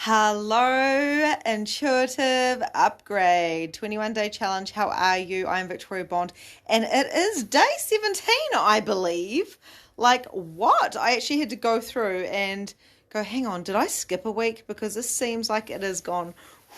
Hello, intuitive upgrade 21-day challenge. How are you? I'm Victoria Bond, and it is day 17, I believe. Like, what? I actually had to go through and go, hang on, did I skip a week? Because this seems like it has gone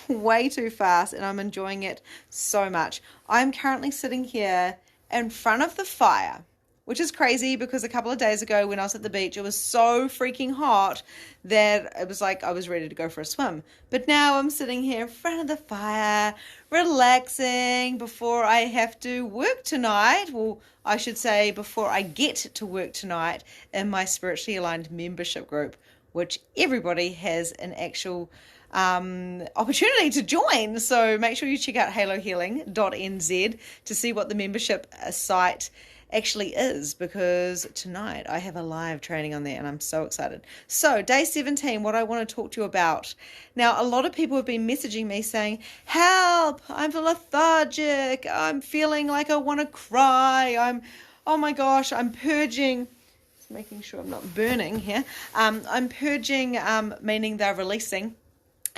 way too fast, and I'm enjoying it so much. I'm currently sitting here in front of the fire, which is crazy because a couple of days ago when I was at the beach, it was so freaking hot that it was like I was ready to go for a swim. But now I'm sitting here in front of the fire, relaxing before I have to work tonight. Well, I should say before I get to work tonight in my spiritually aligned membership group, which everybody has an actual opportunity to join. So make sure you check out halohealing.nz to see what the membership site actually is, because tonight I have a live training on there and I'm so excited. So day 17, what I want to talk to you about. Now, a lot of people have been messaging me saying, help, I'm lethargic, I'm feeling like I want to cry, oh my gosh, I'm purging, just making sure I'm not burning here. I'm purging, meaning they're releasing.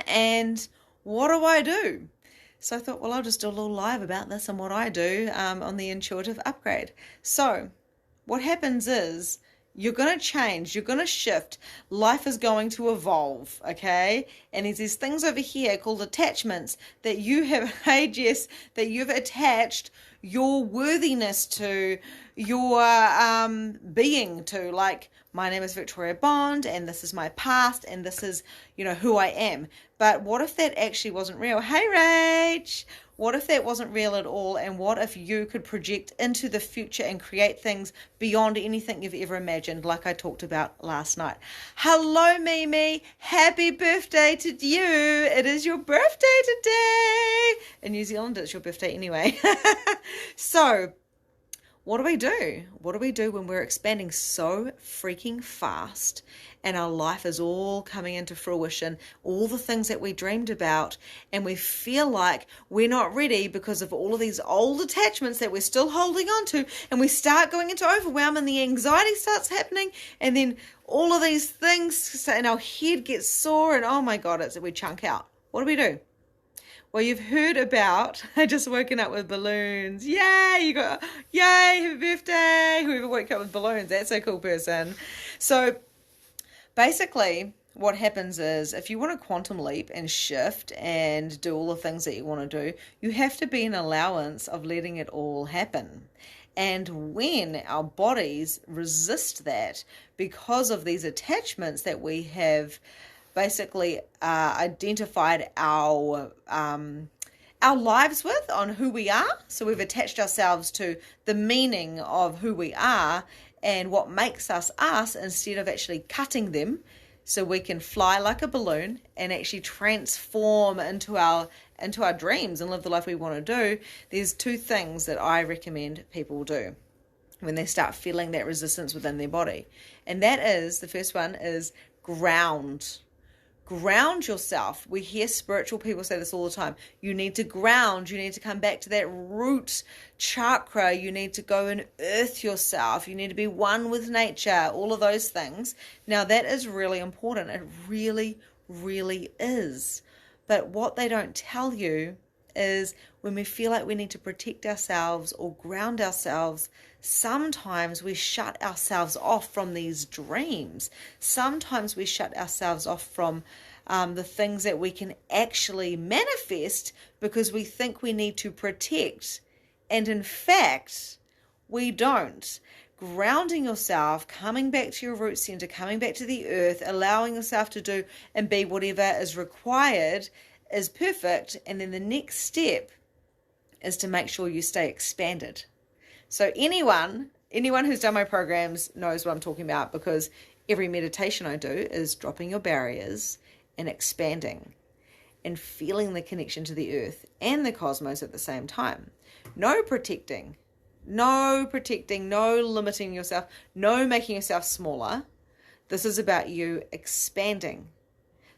And what do I do? So I thought, well, I'll just do a little live about this and what I do on the intuitive upgrade. So what happens is you're going to change, you're going to shift. Life is going to evolve, okay? And there's these things over here called attachments that you have, hey Jess, that you've attached your worthiness to, your being to. Like, my name is Victoria Bond, and this is my past, and this is, who I am. But what if that actually wasn't real? Hey, Rach! What if that wasn't real at all? And what if you could project into the future and create things beyond anything you've ever imagined, like I talked about last night? Hello, Mimi. Happy birthday to you. It is your birthday today. In New Zealand, it's your birthday anyway. So, what do we do? What do we do when we're expanding so freaking fast and our life is all coming into fruition, all the things that we dreamed about, and we feel like we're not ready because of all of these old attachments that we're still holding on to, and we start going into overwhelm and the anxiety starts happening, and then all of these things and our head gets sore, and oh my God, we chunk out. What do we do? Well, you've heard about just woken up with balloons. Yay, yay, happy birthday. Whoever woke up with balloons, that's a cool person. So basically what happens is if you want to quantum leap and shift and do all the things that you want to do, you have to be an allowance of letting it all happen. And when our bodies resist that because of these attachments that we have basically identified our lives with, on who we are. So we've attached ourselves to the meaning of who we are and what makes us us, instead of actually cutting them so we can fly like a balloon and actually transform into our dreams and live the life we want to do. There's two things that I recommend people do when they start feeling that resistance within their body. And that is, the first one is ground. Ground yourself. We hear spiritual people say this all the time. You need to ground. You need to come back to that root chakra. You need to go and earth yourself. You need to be one with nature. All of those things. Now, that is really important. It really, really is. But what they don't tell you is when we feel like we need to protect ourselves or ground ourselves, sometimes we shut ourselves off from these dreams. Sometimes we shut ourselves off from the things that we can actually manifest because we think we need to protect. And in fact, we don't. Grounding yourself, coming back to your root center, coming back to the earth, allowing yourself to do and be whatever is required is perfect. And then the next step is to make sure you stay expanded. So anyone who's done my programs knows what I'm talking about, because every meditation I do is dropping your barriers and expanding and feeling the connection to the earth and the cosmos at the same time. No protecting, no limiting yourself, no making yourself smaller. This is about you expanding.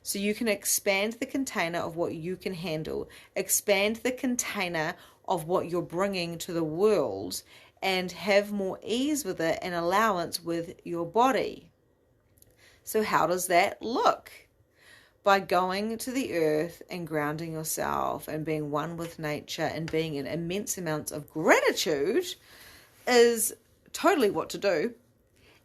So you can expand the container of what you can handle, expand the container of what you're bringing to the world, and have more ease with it and allowance with your body. So how does that look? by going to the earth and grounding yourself and being one with nature and being in immense amounts of gratitude is totally what to do.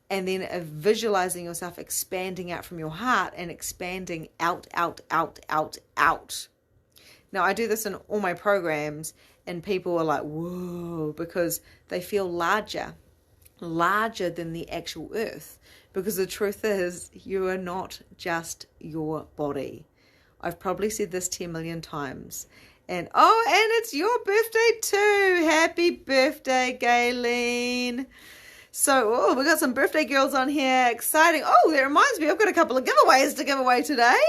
And then visualizing yourself expanding out from your heart and expanding out, out, out, out, out. Now, I do this in all my programs, and people are like, whoa, because they feel larger than the actual earth. Because the truth is, you are not just your body. I've probably said this 10 million times. And it's your birthday too. Happy birthday, Gayleen. So, we got some birthday girls on here. Exciting. Oh, that reminds me, I've got a couple of giveaways to give away today.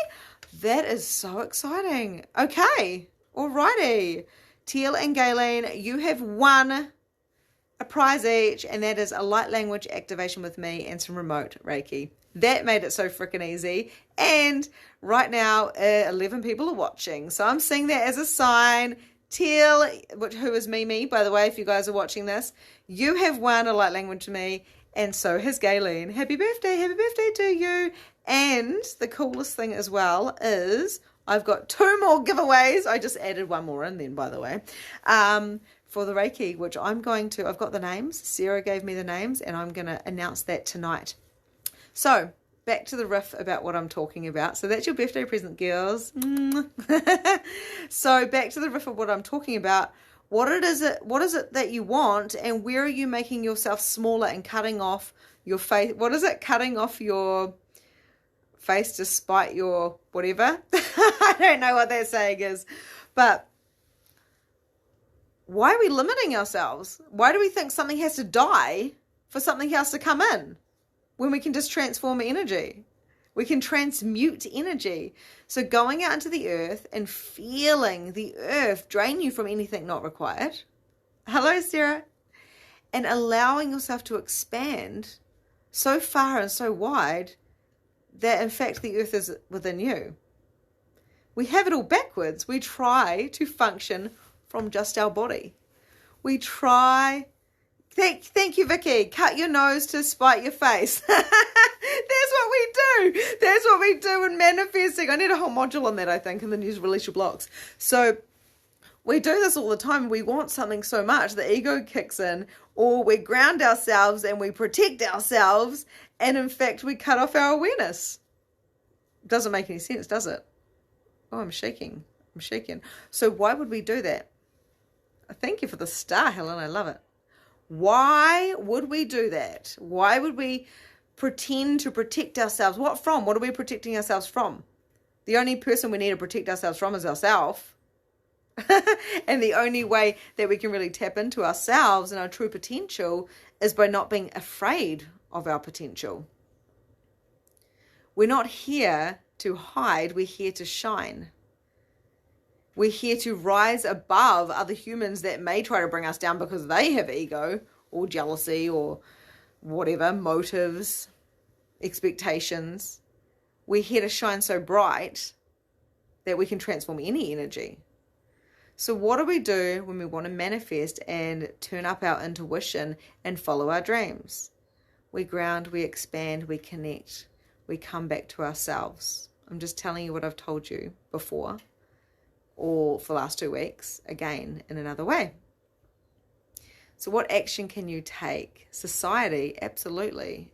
That is so exciting. Okay. Alrighty. Teal and Gayleen, you have won a prize each, and that is a light language activation with me and some remote Reiki. That made it so freaking easy. And right now, 11 people are watching. So I'm seeing that as a sign. Teal, who is Mimi, by the way, if you guys are watching this, you have won a light language to me, and so has Gayleen. Happy birthday to you. And the coolest thing as well is I've got 2 more giveaways. I just added 1 more in then, by the way. For the Reiki, which I've got the names. Sarah gave me the names, and I'm going to announce that tonight. So, back to the riff about what I'm talking about. So that's your birthday present, girls. So, back to the riff of what I'm talking about. What is it that you want, and where are you making yourself smaller and cutting off your face? What is it? Cutting off your face to spite your whatever? I don't know what that saying is, but why are we limiting ourselves? Why do we think something has to die for something else to come in when we can just transform energy? We can transmute energy. So going out into the earth and feeling the earth drain you from anything not required. Hello, Sarah. And allowing yourself to expand so far and so wide that in fact the earth is within you. We have it all backwards. We try to function from just our body. We try. Thank you, Vicky. Cut your nose to spite your face. That's what we do. That's what we do in manifesting. I need a whole module on that, I think, in the news release your blocks. So we do this all the time. We want something so much, the ego kicks in, or we ground ourselves and we protect ourselves, and in fact we cut off our awareness. Doesn't make any sense, does it? Oh, I'm shaking. So why would we do that? Thank you for the star, Helen. I love it. Why would we do that? Why would we pretend to protect ourselves? What from? What are we protecting ourselves from? The only person we need to protect ourselves from is ourselves. And the only way that we can really tap into ourselves and our true potential is by not being afraid of our potential. We're not here to hide. We're here to shine. We're here to rise above other humans that may try to bring us down because they have ego or jealousy or whatever, motives, expectations. We're here to shine so bright that we can transform any energy. So what do we do when we want to manifest and turn up our intuition and follow our dreams? We ground, we expand, we connect, we come back to ourselves. I'm just telling you what I've told you before, or for the last 2 weeks, again, in another way. So what action can you take? Society, absolutely.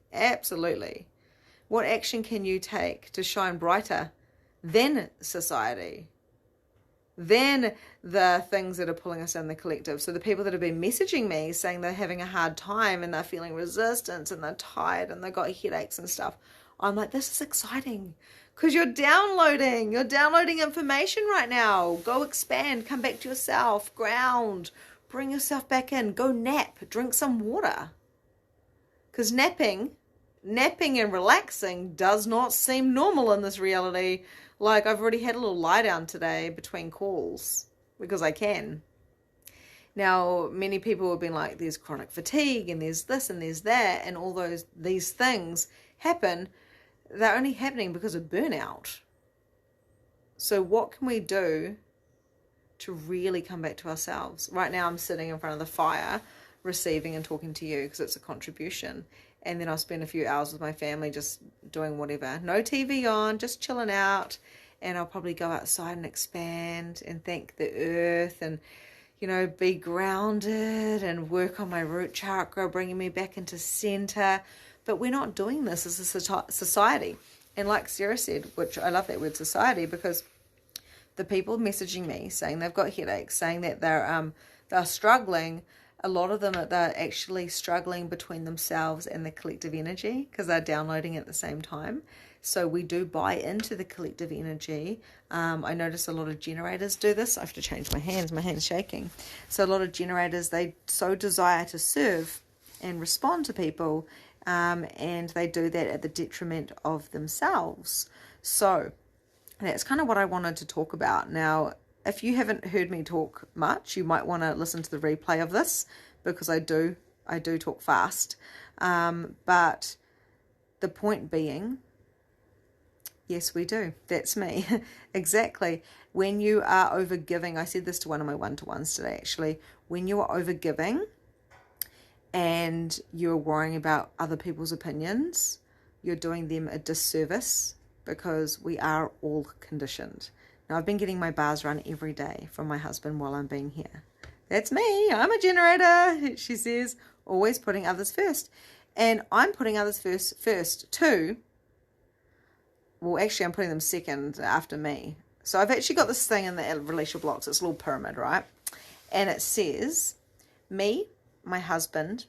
What action can you take to shine brighter than society? Than the things that are pulling us in the collective. So the people that have been messaging me saying they're having a hard time and they're feeling resistance and they're tired and they've got headaches and stuff. I'm like, this is exciting because you're downloading information right now. Go expand, come back to yourself, ground, bring yourself back in, go nap, drink some water. Because napping and relaxing does not seem normal in this reality. Like, I've already had a little lie down today between calls because I can. Now, many people have been like, there's chronic fatigue and there's this and there's that, and all these things happen. They're only happening because of burnout. So what can we do to really come back to ourselves? Right now I'm sitting in front of the fire, receiving and talking to you because it's a contribution. And then I'll spend a few hours with my family just doing whatever. No TV on, just chilling out. and I'll probably go outside and expand and thank the earth and, you know, be grounded and work on my root chakra, bringing me back into center. But we're not doing this as a society. And like Sarah said, which I love that word society, because the people messaging me saying they've got headaches, saying that they're struggling, a lot of them they're actually struggling between themselves and the collective energy because they're downloading at the same time. So we do buy into the collective energy. I notice a lot of generators do this. I have to change my hand's shaking. So a lot of generators, they so desire to serve and respond to people, and they do that at the detriment of themselves. So that's kind of what I wanted to talk about. Now, if you haven't heard me talk much, you might want to listen to the replay of this, because I do talk fast. But the point being, yes, we do. That's me. Exactly. When you are overgiving, I said this to one of my one-to-ones today, actually. When you are overgiving and you're worrying about other people's opinions, you're doing them a disservice, because we are all conditioned. Now, I've been getting my bars run every day from my husband while I'm being here. That's me. I'm a generator, she says, always putting others first. And I'm putting others first too. Well, actually, I'm putting them second after me. So I've actually got this thing in the relationship blocks. It's a little pyramid, right? And it says me, my husband,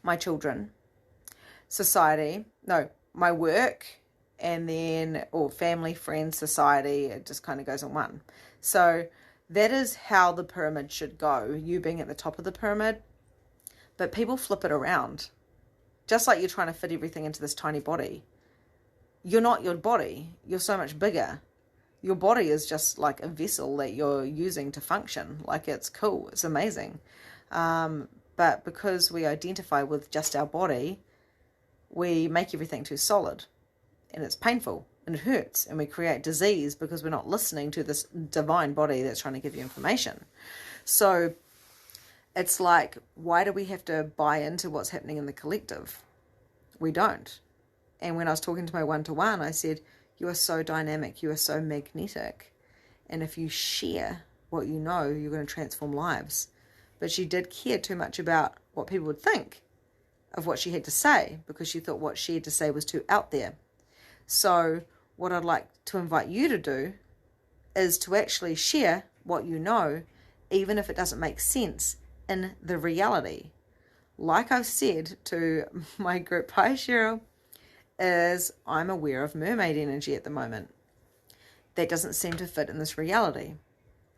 my children, society, no, my work, and then, or family, friends, society. It just kind of goes in one. So that is how the pyramid should go, you being at the top of the pyramid. But people flip it around. Just like you're trying to fit everything into this tiny body. You're not your body. You're so much bigger. Your body is just like a vessel that you're using to function. Like, it's cool. It's amazing. But because we identify with just our body, we make everything too solid. And it's painful and it hurts, and we create disease because we're not listening to this divine body that's trying to give you information. So it's like, why do we have to buy into what's happening in the collective? We don't. And when I was talking to my one-to-one, I said, you are so dynamic, you are so magnetic. And if you share what you know, you're going to transform lives. But she did care too much about what people would think of what she had to say, because she thought what she had to say was too out there. So what I'd like to invite you to do is to actually share what you know, even if it doesn't make sense in the reality. Like I've said to my group, hi Cheryl, is I'm aware of mermaid energy at the moment. That doesn't seem to fit in this reality.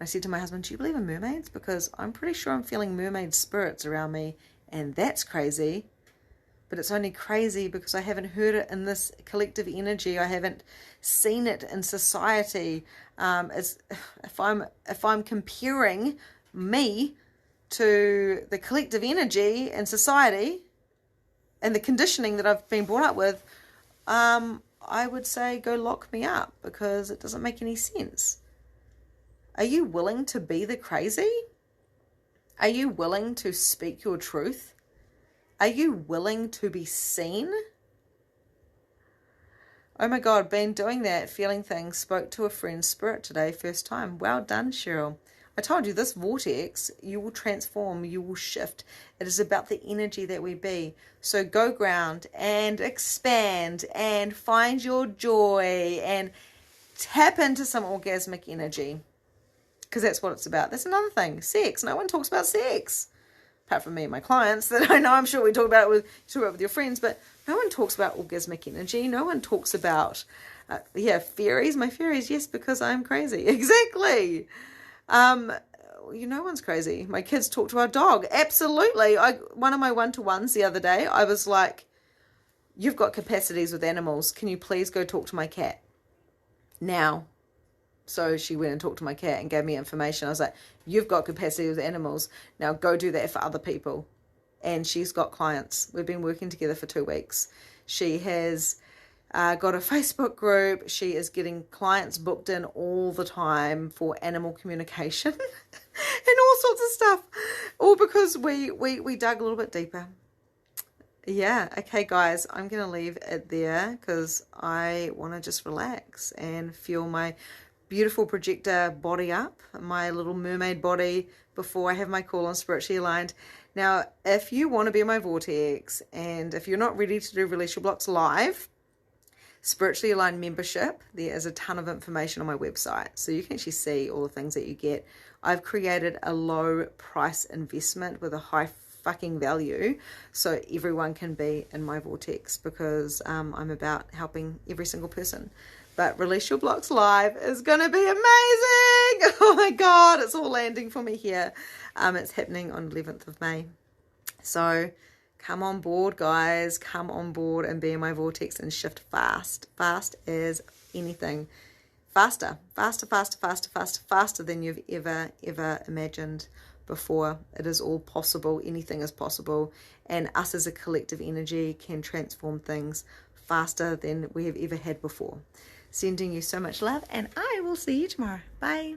I said to my husband, do you believe in mermaids? Because I'm pretty sure I'm feeling mermaid spirits around me, and that's crazy. But it's only crazy because I haven't heard it in this collective energy. I haven't seen it in society. If I'm comparing me to the collective energy in society and the conditioning that I've been brought up with, I would say go lock me up, because it doesn't make any sense. Are you willing to be the crazy? Are you willing to speak your truth? Are you willing to be seen? Oh my God, been doing that, feeling things. Spoke to a friend's spirit today, first time. Well done, Cheryl. I told you, this vortex, you will transform, you will shift. It is about the energy that we be. So go ground and expand and find your joy and tap into some orgasmic energy, because that's what it's about. That's another thing. Sex. No one talks about sex. Apart from me and my clients that I know, I'm sure we talk about it with your friends, but no one talks about orgasmic energy. No one talks about, fairies. My fairies, yes, because I'm crazy. Exactly. No one's crazy. My kids talk to our dog. Absolutely. One of my one-to-ones the other day, I was like, you've got capacities with animals. Can you please go talk to my cat now? So she went and talked to my cat and gave me information. I was like, you've got capacity with animals. Now go do that for other people. And she's got clients. We've been working together for 2 weeks. She has got a Facebook group. She is getting clients booked in all the time for animal communication and all sorts of stuff. All because we dug a little bit deeper. Yeah, okay, guys, I'm going to leave it there because I want to just relax and feel my beautiful projector body up, my little mermaid body, before I have my call on Spiritually Aligned. Now, if you want to be in my vortex and if you're not ready to do Release Your Blocks live, Spiritually Aligned membership, there is a ton of information on my website. So you can actually see all the things that you get. I've created a low price investment with a high fucking value so everyone can be in my vortex, because I'm about helping every single person. But Release Your Blocks live is going to be amazing. Oh my God, it's all landing for me here. It's happening on 11th of May. So come on board, guys. Come on board and be in my vortex and shift fast. Fast as anything. Faster, faster, faster, faster, faster, faster than you've ever imagined before. It is all possible. Anything is possible. And us as a collective energy can transform things faster than we have ever had before. Sending you so much love, and I will see you tomorrow. Bye.